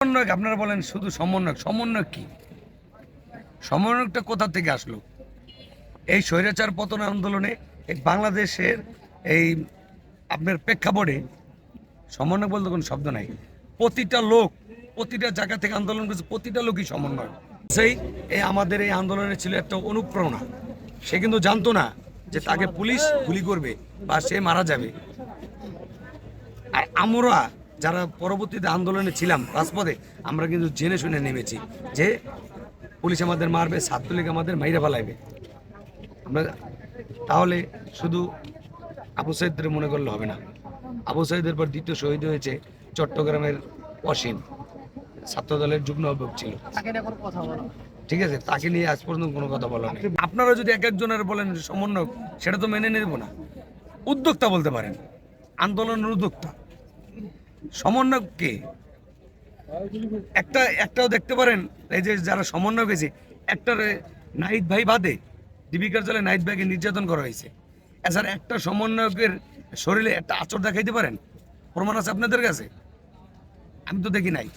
সমন্বয়ক আপনারা বলেন শুধু সমন্বয়ক কি? সমন্বয়কটা কোথা থেকে আসলো? এই স্বৈরাচার পতন আন্দোলনে বাংলাদেশের এই আপনার প্রেক্ষাপটে সমন্বয়ক বলতে কোনো শব্দ নাই। প্রতিটা লোক প্রতিটা জায়গা থেকে আন্দোলন করেছে, প্রতিটা লোকই সমন্বয়। সেই আমাদের এই আন্দোলনে ছিল একটা অনুপ্রেরণা। সে কিন্তু জানতো না যে তাকে পুলিশ গুলি করবে বা সে মারা যাবে। আর আমরা যারা পরবর্তীতে আন্দোলনে ছিলাম রাজপথে, আমরা কিন্তু জেনে শুনে নেমেছি যে পুলিশ আমাদের মারবে, ছাত্রলীগ আমাদের মাইরা ফেলাইবে। আমরা তাহলে শুধু আবু সাইদের মনে করলে হবে না। আবু সাইদের পর দ্বিতীয় শহীদ হয়েছে চট্টগ্রামের অসীম, ছাত্রদলের যুগ্ম আহ্বায়ক ছিল। ঠিক আছে, তাকে নিয়ে আজ পর্যন্ত কোনো কথা বলা নেই। আপনারা যদি এক একজনের বলেন সমন্বয়ক, সেটা তো মেনে নেব না। উদ্যোক্তা বলতে পারেন, আন্দোলনের উদ্যোক্তা। সমন্বয়ক কে? একটাও দেখতে পারেন এই যে যারা সমন্বয় হয়েছে, একটা নাহিদ ভাই বাদে ডিবি কার্যালয়ে নাহিদ ভাইকে নির্যাতন করা হয়েছে। এছাড়া একটা সমন্বয়কের শরীরে একটা আচর দেখাইতে পারেন? প্রমাণ আছে আপনাদের কাছে? আমি তো দেখি নাই।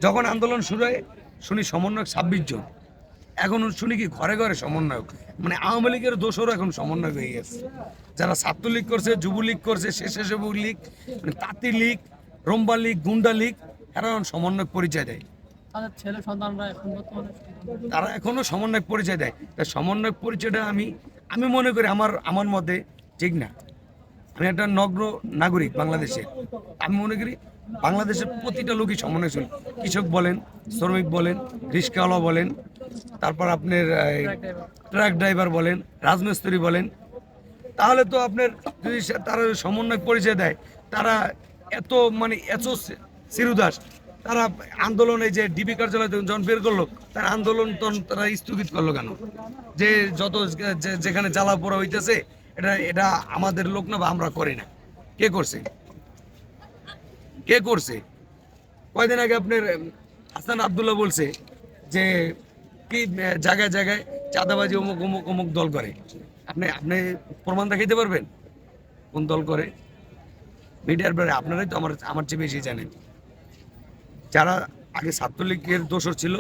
যখন আন্দোলন শুরু হয় শুনি সমন্বয়ক 26 জন, এখন শুনি কি ঘরে ঘরে সমন্বয়ক। মানে আওয়ামী লীগের দোষরও এখন সমন্বয়ক হয়ে গেছে। যারা ছাত্রলীগ করছে, যুবলীগ করছে, স্বেচ্ছাসেবক লীগ, মানে তাঁতি লীগ, রম্বা লীগ, গুন্ডা লীগ, এরা সমন্বয়ক পরিচয় দেয়। তারা এখনো সমন্বয়ক পরিচয় দেয়। তা সমন্বয়ক পরিচয়টা আমি মনে করি আমার মতে ঠিক না। আমি একটা নগ্ন নাগরিক বাংলাদেশের, আমি মনে করি বাংলাদেশের প্রতিটা লোকই সমন্বয়শীল। কৃষক বলেন, শ্রমিক বলেন, রিক্সাওয়ালা বলেন, তারপর আপনার ট্রাক ড্রাইভার বলেন, রাজমিস্ত্রি বলেন। তাহলে তো আপনার যদি তারা সমন্বয় পরিচয় দেয়, তারা এত চিরুদাস, তারা আন্দোলনে যে ডিবি কার্যালয় যখন বের করলো, তার আন্দোলন তারা স্থগিত করলো কেন? যে যত যেখানে জ্বালা পোড়া হইতেছে, এটা আমাদের লোক না, বা আমরা করি না। কে করছে? কয়দিন আগে আপনার হাসান আব্দুল্লাহ বলছে যে কি জায়গায় জায়গায় চাঁদাবাজি অমুক অমুক অমুক দল করে। আপনি প্রমাণ দেখাইতে পারবেন কোন দল করে? মিডিয়ার ব্যাপারে আপনারাই তো আমার চেয়ে বেশি জানেন। যারা আগে ছাত্রলীগের দোষর ছিল,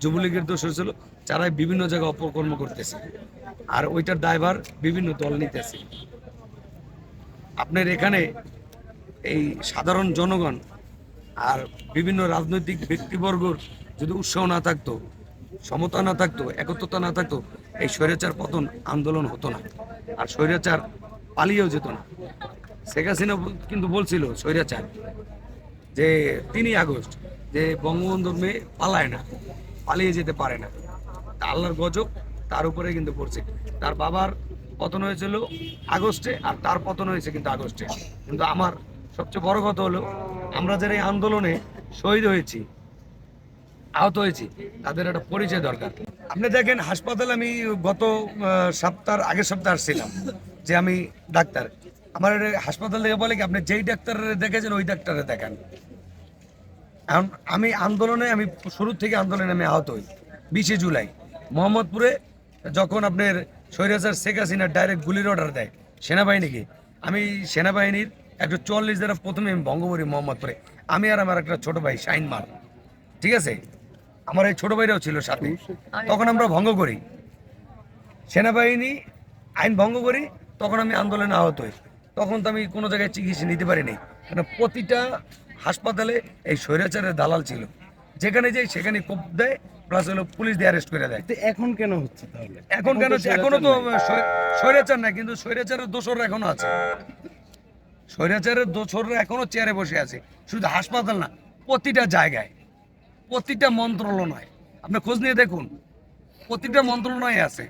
যুবলীগের দোষর ছিল, যারা বিভিন্ন জায়গায় অপকর্ম করতেছে, আর ওইটার দায়ভার বিভিন্ন দল নিতেছে। আপনার এখানে এই সাধারণ জনগণ আর বিভিন্ন রাজনৈতিক ব্যক্তিবর্গর যদি উৎসাহ না থাকতো, সমতা না থাকতো, একত্রতা না থাকতো, এই স্বৈরাচার পতন আন্দোলন হতো না, আর স্বৈরাচার পালিয়েও যেত না। শেখ হাসিনা কিন্তু বলছিল স্বৈরাচার যে 3 আগস্ট যে বঙ্গবন্ধুর মেয়ে পালায় না, পালিয়ে যেতে পারে না। তা আল্লাহর গজব তার উপরে কিন্তু পড়ছে। তার বাবার পতন হয়েছিল আগস্টে, আর তার পতন হয়েছে কিন্তু আগস্টে। কিন্তু আমার সবচেয়ে বড় কথা হলো, আমরা যারা এই আন্দোলনে শহীদ হয়েছি, আহত হয়েছি, তাদের একটা পরিচয় দরকার। আপনি দেখেন হাসপাতালে আমি গত আগের সপ্তাহে আসছিলাম, যে আমি ডাক্তার। আমার হাসপাতাল থেকে বলে কি, আপনি যেই ডাক্তারের দেখেছেন ওই ডাক্তারে দেখান। এখন আমি শুরু থেকে আন্দোলনে আমি আহত হই। 20 জুলাই মোহাম্মদপুরে যখন আপনার স্বৈরাচার শেখ হাসিনা ডাইরেক্ট গুলির অর্ডার দেয় সেনাবাহিনীকে, আমি সেনাবাহিনীর 144 দ্বারা প্রথমে আমি ভঙ্গ করি মোহাম্মদপুরে। আমি আর আমার একটা ছোট ভাই শাইন মাল, ঠিক আছে, আমার এই ছোট ভাইরাও ছিল সাথে। তখন আমরা ভঙ্গ করি, সেনাবাহিনী আইন ভঙ্গ করি, তখন আমি আন্দোলনে আহত হই। তখন তো আমি কোনো জায়গায় চিকিৎসা নিতে পারিনি, কারণ প্রতিটা হাসপাতালে এই স্বৈরাচারের দালাল ছিল। যেখানে যাই সেখানে কোপ দেয়, প্লাস হলো পুলিশ দিয়ে অ্যারেস্ট করে দেয়। এখন কেন হচ্ছে তাহলে? এখন কেন হচ্ছে? এখনো তো স্বৈরাচার না, কিন্তু স্বৈরাচারের দোসররা এখনো আছে। স্বৈরাচারের দোসররা এখনো চেয়ারে বসে আছে। শুধু হাসপাতাল না, প্রতিটা জায়গায়, প্রতিটা মন্ত্রণালয় আপনি খোঁজ নিয়ে দেখুন, প্রতিটা মন্ত্রণালয়ে আছে।